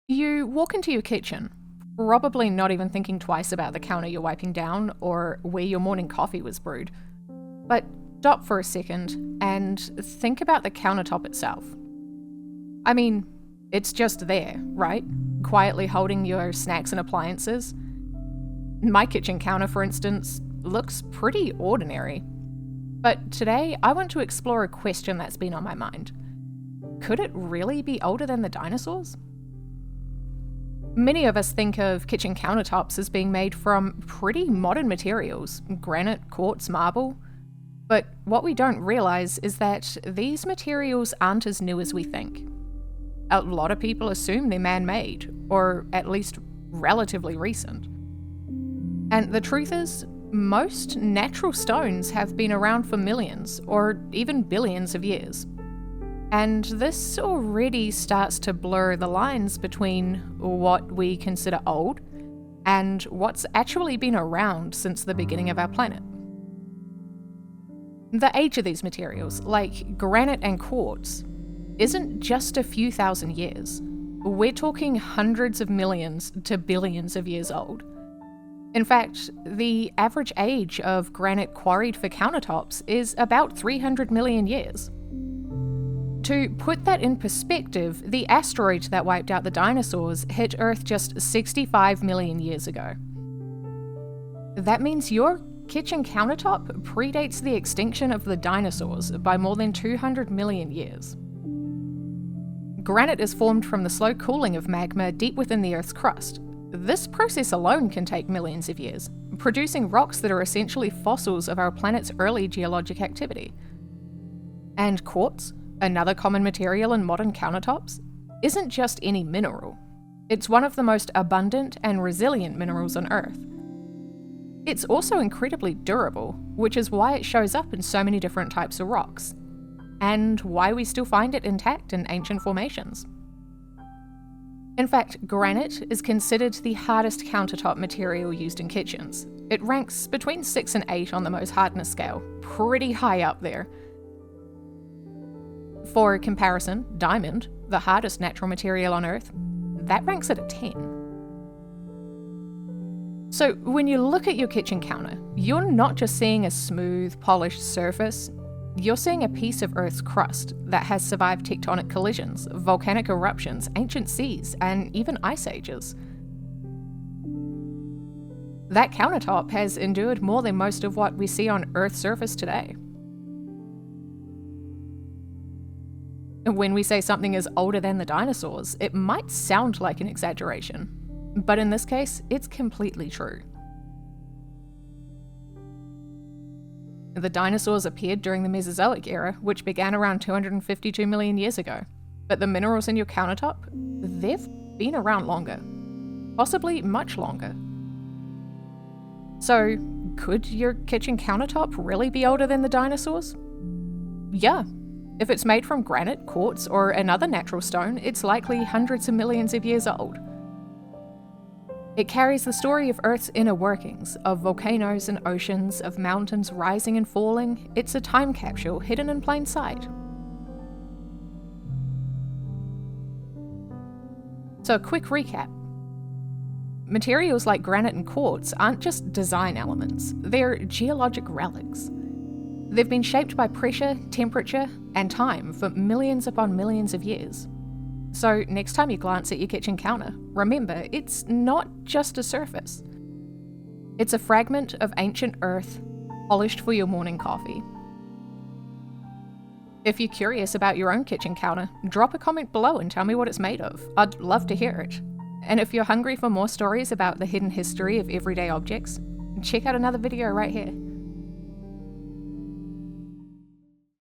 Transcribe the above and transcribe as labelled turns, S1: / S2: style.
S1: You walk into your kitchen, probably not even thinking twice about the counter you're wiping down or where your morning coffee was brewed. But stop for a second and think about the countertop itself. I mean, it's just there, right? Quietly holding your snacks and appliances. My kitchen counter, for instance, looks pretty ordinary. But today, I want to explore a question that's been on my mind. Could it really be older than the dinosaurs? Many of us think of kitchen countertops as being made from pretty modern materials, granite, quartz, marble. But what we don't realize is that these materials aren't as new as we think. A lot of people assume they're man-made, or at least relatively recent. And the truth is, most natural stones have been around for millions, or even billions of years. And this already starts to blur the lines between what we consider old and what's actually been around since the beginning of our planet. The age of these materials, like granite and quartz, isn't just a few thousand years. We're talking hundreds of millions to billions of years old. In fact, the average age of granite quarried for countertops is about 300 million years. To put that in perspective, the asteroid that wiped out the dinosaurs hit Earth just 65 million years ago. That means your kitchen countertop predates the extinction of the dinosaurs by more than 200 million years. Granite is formed from the slow cooling of magma deep within the Earth's crust. This process alone can take millions of years, producing rocks that are essentially fossils of our planet's early geologic activity. And quartz, another common material in modern countertops, isn't just any mineral. It's one of the most abundant and resilient minerals on Earth. It's also incredibly durable, which is why it shows up in so many different types of rocks, and why we still find it intact in ancient formations. In fact, granite is considered the hardest countertop material used in kitchens. It ranks between 6 and 8 on the Mohs hardness scale, pretty high up there. For comparison, diamond, the hardest natural material on Earth, that ranks at a 10. So when you look at your kitchen counter, you're not just seeing a smooth, polished surface, you're seeing a piece of Earth's crust that has survived tectonic collisions, volcanic eruptions, ancient seas, and even ice ages. That countertop has endured more than most of what we see on Earth's surface today. When we say something is older than the dinosaurs, it might sound like an exaggeration, but in this case, it's completely true. The dinosaurs appeared during the Mesozoic era, which began around 252 million years ago. But the minerals in your countertop, they've been around longer. Possibly much longer. So, could your kitchen countertop really be older than the dinosaurs? Yeah. If it's made from granite, quartz, or another natural stone, it's likely hundreds of millions of years old. It carries the story of Earth's inner workings, of volcanoes and oceans, of mountains rising and falling. It's a time capsule hidden in plain sight. So a quick recap. Materials like granite and quartz aren't just design elements, they're geologic relics. They've been shaped by pressure, temperature, and time for millions upon millions of years. So next time you glance at your kitchen counter, remember, it's not just a surface. It's a fragment of ancient Earth, polished for your morning coffee. If you're curious about your own kitchen counter, drop a comment below and tell me what it's made of. I'd love to hear it. And if you're hungry for more stories about the hidden history of everyday objects, check out another video right here.